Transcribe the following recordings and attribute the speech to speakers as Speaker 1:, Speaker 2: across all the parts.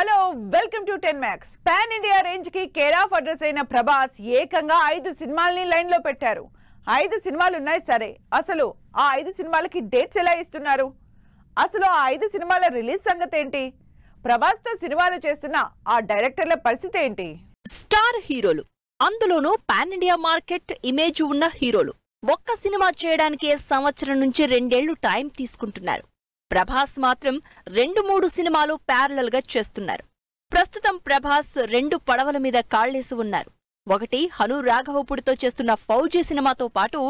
Speaker 1: Hello welcome to 10 Max. Pan India range కి care of address అయిన ప్రభాస్ ఏకంగా 5 సినిమాల్ని లైన్ లో పెట్టారు. 5 సినిమాలు ఉన్నాయి సరే, అసలు ఆ 5 సినిమాలకి డేట్స్ ఎలా ఇస్తున్నారు? అసలు ఆ 5 సినిమాల రిలీజ్ సంగతి ఏంటి? ప్రభాస్ తో సినిమాలు చేస్తున్న ఆ డైరెక్టర్ల పరిస్థితి ఏంటి?
Speaker 2: స్టార్ హీరోలు, అందులోనూ పాన్ ఇండియా మార్కెట్ ఇమేజ్ ఉన్న హీరోలు ఒక్క సినిమా చేయడానికే సంవత్సరం నుంచి 2 ఏళ్లు టైం తీసుకుంటున్నారు. ప్రభాస్ మాత్రం 2-3 సినిమాలు ప్యారలల్ గా చేస్తున్నారు. ప్రస్తుతం ప్రభాస్ 2 పడవల మీద కాళ్లేసి ఉన్నారు. ఒకటి హను రాఘవపుడితో చేస్తున్న ఫౌజీ సినిమాతో పాటు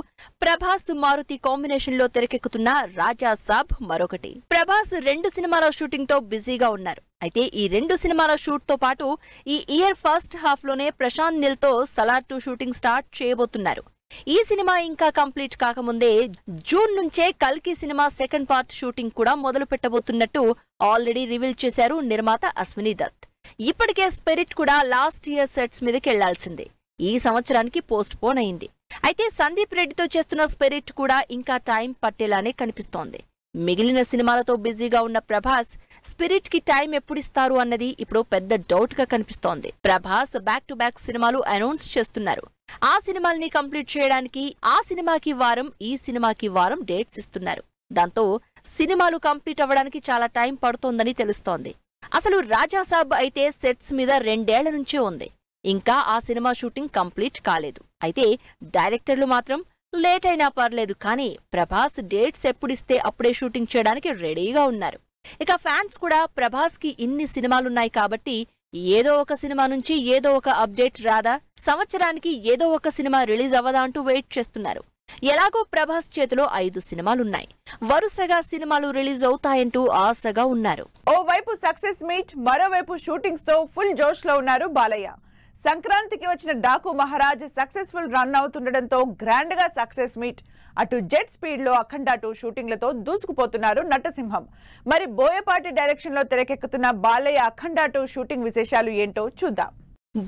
Speaker 2: ప్రభాస్ మారుతి కాంబినేషన్ లో తెరకెక్కుతున్న రాజా సాబ్ మరొకటి. ప్రభాస్ 2 సినిమాల షూటింగ్ తో బిజీగా ఉన్నారు. అయితే ఈ 2 సినిమాల షూట్ తో పాటు ఈ ఇయర్ ఫస్ట్ హాఫ్ లోనే ప్రశాంత్ నీల్ తో సలార్ 2 షూటింగ్ స్టార్ట్ చేయబోతున్నారు. ఈ సినిమా ఇంకా కంప్లీట్ కాకముందే జూన్ నుంచే కల్కి సినిమా సెకండ్ పార్ట్ షూటింగ్ కూడా మొదలు పెట్టబోతున్నట్టు ఆల్రెడీ రివీల్ చేశారు నిర్మాత అశ్విని దత్. ఇప్పటికే స్పిరిట్ కూడా లాస్ట్ ఇయర్ సెట్స్ మీదకి వెళ్లాల్సిందే, ఈ సంవత్సరానికి పోస్ట్ పోన్ అయింది. అయితే సందీప్ రెడ్డితో చేస్తున్న స్పిరిట్ కూడా ఇంకా టైం పట్టేలానే కనిపిస్తోంది. మిగిలిన సినిమాలతో బిజీగా ఉన్న ప్రభాస్ స్పిరిట్ కి టైం ఎప్పుడిస్తారు అన్నది ఇప్పుడు పెద్ద డౌట్ గా కనిపిస్తోంది. ప్రభాస్ బ్యాక్ టు బ్యాక్ సినిమాలు అనౌన్స్ చేస్తున్నారు. ఆ సినిమాల్ని కంప్లీట్ చేయడానికి ఆ సినిమాకి వారం, ఈ సినిమాకి వారం డేట్స్ ఇస్తున్నారు. దాంతో సినిమాలు కంప్లీట్ అవ్వడానికి చాలా టైం పడుతోందని తెలుస్తోంది. అసలు రాజాసాబ్ అయితే సెట్స్ మీద 2 ఏళ్ల నుంచే ఉంది. ఇంకా ఆ సినిమా షూటింగ్ కంప్లీట్ కాలేదు. అయితే డైరెక్టర్లు మాత్రం లేట్ అయినా పర్లేదు కానీ ప్రభాస్ డేట్స్ ఎప్పుడిస్తే అప్పుడే షూటింగ్ చేయడానికి రెడీగా ఉన్నారు. ఇక ఫ్యాన్స్ కూడా ప్రభాస్ కి ఇన్ని సినిమాలున్నాయి కాబట్టి ఏదో ఒక సినిమా నుంచి ఏదో ఒక అప్డేట్ రాదా, సంవత్సరానికి ఏదో ఒక సినిమా రిలీజ్ అవ్వదా అంటూ వెయిట్ చేస్తున్నారు. ఎలాగో ప్రభాస్ చేతిలో 5 సినిమాలున్నాయి. వరుసగా సినిమాలు రిలీజ్ అవుతాయంటూ ఆశగా ఉన్నారు.
Speaker 1: ఓవైపు సక్సెస్ మీట్, మరోవైపు షూటింగ్స్ తో ఫుల్ జోష్ లో ఉన్నారు బాలయ్య. సంక్రాంతికి వచ్చిన డాకు మహారాజ్ సక్సెస్ఫుల్ రన్ అవుతుండటంతో గ్రాండ్ గా సక్సెస్ మీట్, అటు జెట్ స్పీడ్ లో అఖండ 2 షూటింగ్లతో దూసుకుపోతున్నారు నటసింహం. మరి బోయపాటి డైరెక్షన్ లో తెరకెక్కుతున్న బాలయ్య అఖండ 2 షూటింగ్ విశేషాలు ఏంటో చూద్దాం.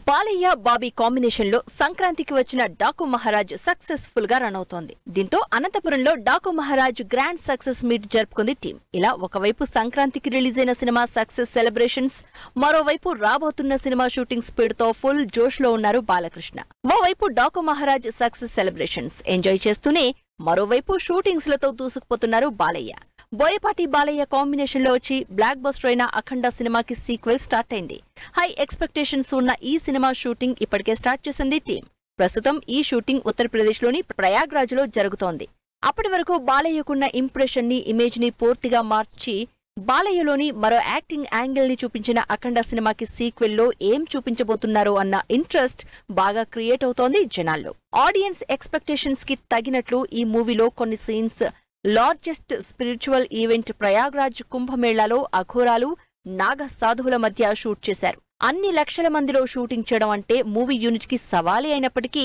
Speaker 2: బాలయ్య బాబీ కాంబినేషన్ లో సంక్రాంతికి వచ్చిన డాకు మహారాజ్ సక్సెస్ఫుల్ గా రన్ అవుతోంది. దీంతో అనంతపురంలో Daaku Maharaaj grand success meet జరుపుకుంది టీం. ఇలా ఒకవైపు సంక్రాంతికి రిలీజ్ అయిన సినిమా సక్సెస్ సెలబ్రేషన్స్, మరోవైపు రాబోతున్న సినిమా షూటింగ్ స్పీడ్ తో ఫుల్ జోష్ లో ఉన్నారు బాలకృష్ణ. ఓవైపు Daaku Maharaj success celebrations enjoy చేస్తూనే మరోవైపు షూటింగ్స్ లతో దూసుకుపోతున్నారు బాలయ్య. బోయపాటి బాలయ్య కాంబినేషన్ లో వచ్చి బ్లాక్ బస్టర్ అయిన అఖండ సినిమాకి సీక్వెల్ స్టార్ట్ అయింది. హై ఎక్స్పెక్టేషన్స్ ఉన్న ఈ సినిమా షూటింగ్ ఇప్పటికే స్టార్ట్ చేసింది టీం. ప్రస్తుతం ఈ షూటింగ్ ఉత్తరప్రదేశ్ లోని ప్రయాగ్రాజ్ లో జరుగుతోంది. అప్పటి వరకు బాలయ్యకున్న ఇంప్రెషన్ ని, ఇమేజ్ ని పూర్తిగా మార్చి బాలయ్యలోని మరో యాక్టింగ్ యాంగిల్ ని చూపించిన అఖండ సినిమాకి సీక్వెల్ లో ఏం చూపించబోతున్నారో అన్న ఇంట్రెస్ట్ బాగా క్రియేట్ అవుతోంది జనాల్లో. ఆడియన్స్ ఎక్స్పెక్టేషన్స్ కి తగినట్లు ఈ మూవీలో కొన్ని scenes largest spiritual event Prayagraj కుంభమేళాలో అఘోరాలు, నాగ సాధువుల మధ్య షూట్ చేశారు. అన్ని లక్షల మందిలో షూటింగ్ చేయడం అంటే మూవీ యూనిట్ కి సవాలే అయినప్పటికీ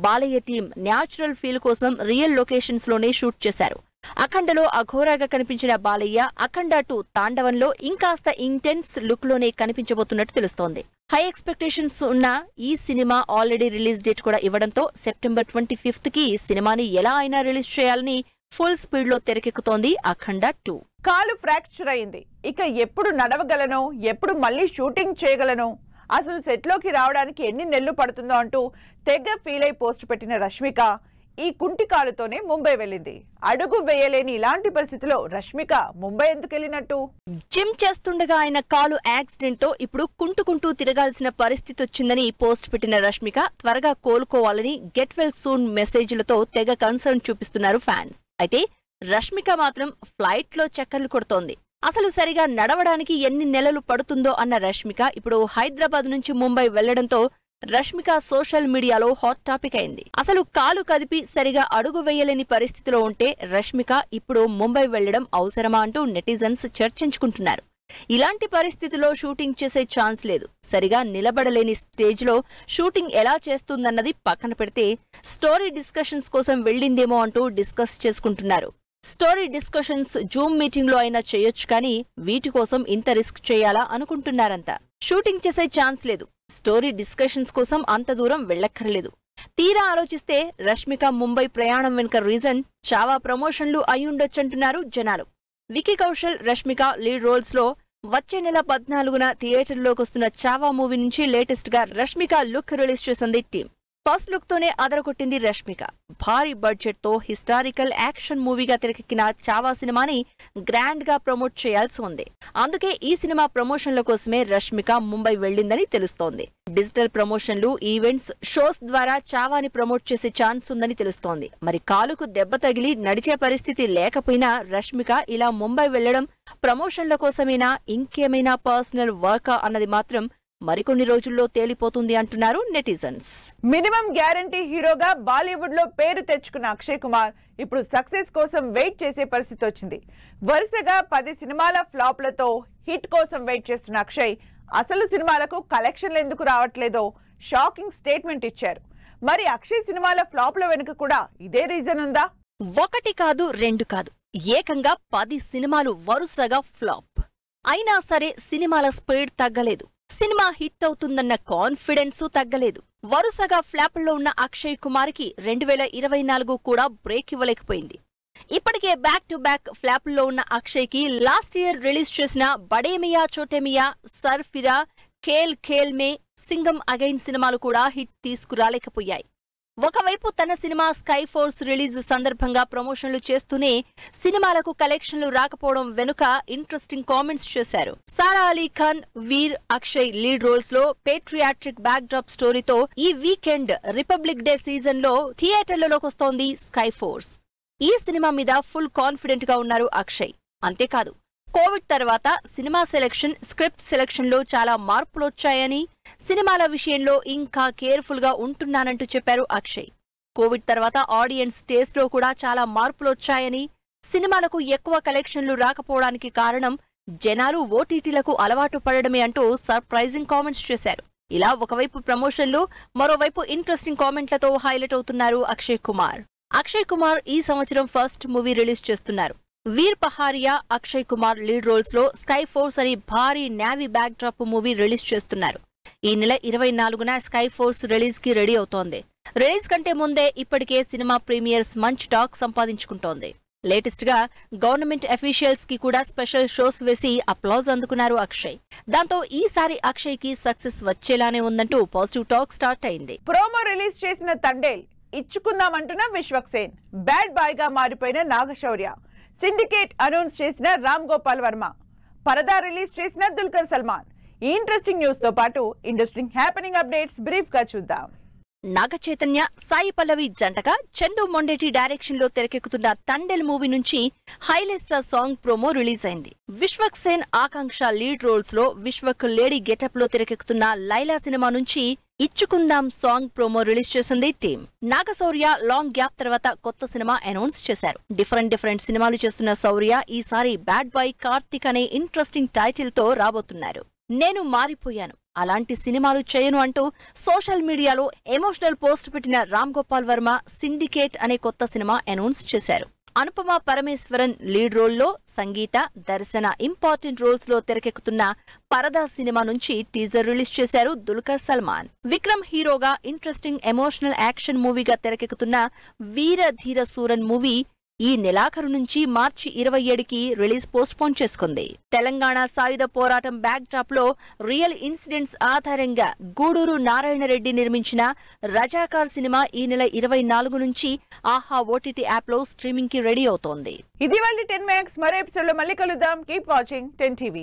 Speaker 2: బాలయ్య టీం న్యాచురల్ ఫీల్ కోసం రియల్ లొకేషన్స్ లోనే షూట్ చేశారు. అఖండలో అఘోరాగా కనిపించిన బాలయ్య అఖండ 2 తాండవంలో ఇంకాస్త ఇంటెన్స్ లుక్ లోనే కనిపించబోతున్నట్టు తెలుస్తోంది. హై ఎక్స్పెక్టేషన్స్ ఉన్న ఈ సినిమా ఆల్రెడీ రిలీజ్ డేట్ కూడా ఇవ్వడంతో సెప్టెంబర్ 25th కి సినిమాని ఎలా అయినా రిలీజ్ చేయాలని ఫుల్ స్పీడ్ లో తెరకెక్కుతోంది అఖండ 2.
Speaker 1: కాలు ఫ్రాక్చర్ అయింది, ఇక ఎప్పుడు నడవగలనో, ఎప్పుడు మళ్ళీ షూటింగ్ చేయగలనో, అసలు సెట్లోకి రావడానికి ఎన్ని నెలలు పడుతుందో అంటూ తెగ ఫీల్ అయి పోస్ట్ పెట్టిన రష్మిక ఈ కుంటి కాలుతోనే ముంబై వెళ్ళింది. అడుగు వేయలేని ఇలాంటి పరిస్థితిలో రష్మిక ముంబై ఎందుకు వెళ్ళినట్టు?
Speaker 2: జిమ్ చేస్తుండగా ఆయన కాలు యాక్సిడెంట్ తో ఇప్పుడు కుంటుకుంటూ తిరగాల్సిన పరిస్థితి వచ్చిందని పోస్ట్ పెట్టిన రష్మిక త్వరగా కోలుకోవాలని గెట్ వెల్ సూన్ మెసేజ్లతో తెగ కన్సర్న్ చూపిస్తున్నారు ఫ్యాన్స్. అయితే రష్మిక మాత్రం ఫ్లైట్ లో చక్కర్లు కొడుతోంది. అసలు సరిగా నడవడానికి ఎన్ని నెలలు పడుతుందో అన్న రష్మిక ఇప్పుడు హైదరాబాద్ నుంచి ముంబై వెళ్లడంతో రష్మిక సోషల్ మీడియాలో హాట్ టాపిక్ అయింది. అసలు కాలు కదిపి సరిగా అడుగు వేయలేని పరిస్థితిలో ఉంటే రష్మిక ఇప్పుడు ముంబై వెళ్లడం అవసరమా అంటూ నెటిజన్స్ చర్చించుకుంటున్నారు. ఇలాంటి పరిస్థితిలో షూటింగ్ చేసే ఛాన్స్ లేదు. సరిగా నిలబడలేని స్టేజ్ లో షూటింగ్ ఎలా చేస్తుందన్నది పక్కన పెడితే స్టోరీ డిస్కషన్స్ కోసం వెళ్లిందేమో అంటూ డిస్కస్ చేసుకుంటున్నారు. స్టోరీ డిస్కషన్స్ జూమ్ మీటింగ్ లో అయినా చేయొచ్చు కానీ వీటి కోసం ఇంత రిస్క్ చేయాలా అనుకుంటున్నారంతా. షూటింగ్ చేసే ఛాన్స్ లేదు, స్టోరీ డిస్కషన్స్ కోసం అంత దూరం వెళ్లక్కర్లేదు. తీరా ఆలోచిస్తే రష్మిక ముంబై ప్రయాణం వెనుక రీజన్ చావా ప్రమోషన్లు అయ్యుండొచ్చంటున్నారు జనాలు. వికీ కౌశల్, రష్మిక లీడ్ రోల్స్ లో వచ్చే నెల 14న థియేటర్లోకి వస్తున్న చావా మూవీ నుంచి లేటెస్ట్ గా రష్మిక లుక్ రిలీజ్ చేసింది టీం. ఫస్ట్ లుక్ తోనే అదరగొట్టింది రష్మిక. భారీ బడ్జెట్ తో హిస్టారికల్ యాక్షన్ మూవీగా తెరకెక్కిన చావా సినిమాని గ్రాండ్ గా ప్రమోట్ చేయాల్సి ఉంది. అందుకే ఈ సినిమా ప్రమోషన్ల కోసమే రష్మిక ముంబై వెళ్లిందని తెలుస్తోంది. డిజిటల్ ప్రమోషన్లు, ఈవెంట్స్, షోస్ ద్వారా చావాని ప్రమోట్ చేసే ఛాన్స్ ఉందని తెలుస్తోంది. మరి కాలుకు దెబ్బ తగిలి నడిచే పరిస్థితి లేకపోయినా రష్మిక ఇలా ముంబై వెళ్లడం ప్రమోషన్ల కోసమేనా, ఇంకేమైనా పర్సనల్ వర్కా అన్నది మాత్రం మరికొన్ని రోజుల్లో తేలిపోతుంది అంటున్నారు నెటిజన్స్.
Speaker 1: మినిమం గ్యారంటీ హీరోగా బాలీవుడ్ లో పేరు తెచ్చుకున్న అక్షయ్ కుమార్ ఇప్పుడు సక్సెస్ కోసం వెయిట్ చేసే పరిస్థితి వచ్చింది. వరుసగా 10 సినిమాల ఫ్లాప్లతో హిట్ కోసం వెయిట్ చేస్తున్న అక్షయ్ అసలు సినిమాలకు కలెక్షన్లు ఎందుకు రావట్లేదో షాకింగ్ స్టేట్మెంట్ ఇచ్చారు. మరి అక్షయ్ సినిమాల ఫ్లాప్ల వెనుక కూడా ఇదే రీజన్ ఉందా?
Speaker 2: ఒకటి కాదు, రెండు కాదు, ఏకంగా 10 సినిమాలు వరుసగా ఫ్లాప్. అయినా సరే సినిమాల స్పీడ్ తగ్గలేదు. సినిమా హిట్ అవుతుందన్న కాన్ఫిడెన్సు తగ్గలేదు. వరుసగా ఫ్లాపుల్లో ఉన్న అక్షయ్ కుమార్ కి 2024 కూడా బ్రేక్ ఇవ్వలేకపోయింది. ఇప్పటికే బ్యాక్ టు బ్యాక్ ఫ్లాపుల్లో ఉన్న అక్షయ్ కి లాస్ట్ ఇయర్ రిలీజ్ చేసిన బడే మియా చోటే మియా, సర్ఫిరా, ఖేల్ ఖేల్ మే, సింగం అగైన్ సినిమాలు కూడా హిట్ తీసుకురాలేకపోయాయి. ఒకవైపు తన సినిమా స్కై ఫోర్స్ రిలీజ్ సందర్భంగా ప్రమోషన్లు చేస్తూనే సినిమాలకు కలెక్షన్లు రాకపోవడం వెనుక ఇంట్రెస్టింగ్ కామెంట్స్ చేశారు. సారా అలీ ఖాన్, వీర్, అక్షయ్ లీడ్ రోల్స్ లో పేట్రియాట్రిక్ బ్యాక్ డ్రాప్ స్టోరీతో ఈ వీకెండ్ రిపబ్లిక్ డే సీజన్ లో థియేటర్లలోకి వస్తోంది స్కై ఫోర్స్. ఈ సినిమా మీద ఫుల్ కాన్ఫిడెంట్ గా ఉన్నారు అక్షయ్. అంతేకాదు, కోవిడ్ తర్వాత సినిమా సెలెక్షన్, స్క్రిప్ట్ సెలెక్షన్ లో చాలా మార్పులొచ్చాయని, సినిమాల విషయంలో ఇంకా కేర్ఫుల్ గా ఉంటున్నానంటూ చెప్పారు అక్షయ్. కోవిడ్ తర్వాత ఆడియన్స్ టేస్ట్ లో కూడా చాలా మార్పులొచ్చాయని, సినిమాలకు ఎక్కువ కలెక్షన్లు రాకపోవడానికి కారణం జనాలు ఓటీటీలకు అలవాటు పడడమే అంటూ సర్ప్రైజింగ్ కామెంట్స్ చేశారు. ఇలా ఒకవైపు ప్రమోషన్లు, మరోవైపు ఇంట్రెస్టింగ్ కామెంట్లతో హైలైట్ అవుతున్నారు అక్షయ్ కుమార్. అక్షయ్ కుమార్ ఈ సంవత్సరం ఫస్ట్ మూవీ రిలీజ్ చేస్తున్నారు. వీర్ పహారియా, అక్షయ్ కుమార్ లీడ్ రోల్స్ లో స్కై ఫోర్స్ అని భారీ navy back drop movie release చేస్తున్నారు. ఈ నెల 24న స్కై ఫోర్స్ రిలీజ్ కి రెడీ అవుతోంది. రిలీజ్ కంటే ముందే ఇప్పటికే సినిమా ప్రీమియర్స్ మంచి టాక్ సంపాదించుకుంటోంది. లేటెస్ట్ గా గవర్నమెంట్ అఫీషియల్స్ కి కూడా స్పెషల్ షోస్ వేసి అప్లాజ్ అందుకున్నారు అక్షయ్. దాంతో ఈసారి అక్షయ్ కి సక్సెస్ వచ్చేలానే ఉందంటూ పాజిటివ్ టాక్ స్టార్ట్ అయింది.
Speaker 1: ప్రోమో రిలీజ్ చేసిన తండేల్ ఇచ్చుకుందామంటున్న విశ్వక్సేన్, బ్యాడ్ బాయ్ గా మారిపోయిన నాగశౌర్య, సిండికేట్ అనౌన్స్ చేసిన రామ్ గోపాల్ వర్మ, పరదా రిలీజ్ చేసిన దుల్కర్ సల్మాన్. ఈ ఇంట్రెస్టింగ్ న్యూస్ తో పాటు ఇంట్రెస్టింగ్ హ్యాపెనింగ్ అప్డేట్స్ బ్రీఫ్ గా చూద్దాం.
Speaker 2: నాగ చైతన్య, సాయి పల్లవి జంటగా చందు మొండేటి డైరెక్షన్ లో తెరకెక్కుతున్న తండేల్ మూవీ నుంచి హైలెస్సా సాంగ్ ప్రోమో రిలీజ్ అయింది. విశ్వక్సేన్, ఆకాంక్ష లీడ్ రోల్స్ లో విశ్వక్ లేడీ గెటప్ లో తెరకెక్కుతున్న లైలా సినిమా నుంచి ఇచ్చుకుందాం సాంగ్ ప్రోమో రిలీజ్ చేసింది టీం. నాగశౌర్య లాంగ్ గ్యాప్ తర్వాత కొత్త సినిమా అనౌన్స్ చేశారు. డిఫరెంట్ సినిమాలు చేస్తున్న శౌర్య ఈసారి బ్యాడ్ బాయ్ కార్తిక్ అనే ఇంట్రెస్టింగ్ టైటిల్ తో రాబోతున్నారు. నేను మారిపోయాను, అలాంటి సినిమాలు చేయను అంటూ సోషల్ మీడియాలో ఎమోషనల్ పోస్ట్ పెట్టిన రామ్ గోపాల్ వర్మ సిండికేట్ అనే కొత్త సినిమా అనౌన్స్ చేశారు. అనుపమ పరమేశ్వరన్ లీడ్ రోల్లో, సంగీత, దర్శన ఇంపార్టెంట్ రోల్స్ లో తెరకెక్కుతున్న పరదా సినిమా నుంచి టీజర్ రిలీజ్ చేశారు దుల్కర్ సల్మాన్. విక్రమ్ హీరోగా ఇంట్రెస్టింగ్ ఎమోషనల్ యాక్షన్ మూవీగా తెరకెక్కుతున్న వీర ధీర సూరన్ మూవీ ఈ నెలాఖరు నుంచి మార్చి 27కి రిలీజ్ పోస్ట్ పోన్ చేసుకుంది. తెలంగాణ సాయుధ పోరాటం బ్యాక్ డ్రాప్ లో రియల్ ఇన్సిడెంట్స్ ఆధారంగా గూడూరు నారాయణరెడ్డి నిర్మించిన రజాకార్ సినిమా ఈ నెల 24 నుంచి ఆహా ఓటీటీ యాప్ లో స్ట్రీమింగ్ కి రెడీ అవుతోంది.
Speaker 1: ఇది వాళ్ళ 10 Max. మరో ఎపిసోడ్ లో మళ్ళీ కలుద్దాం. Keep watching 10 TV.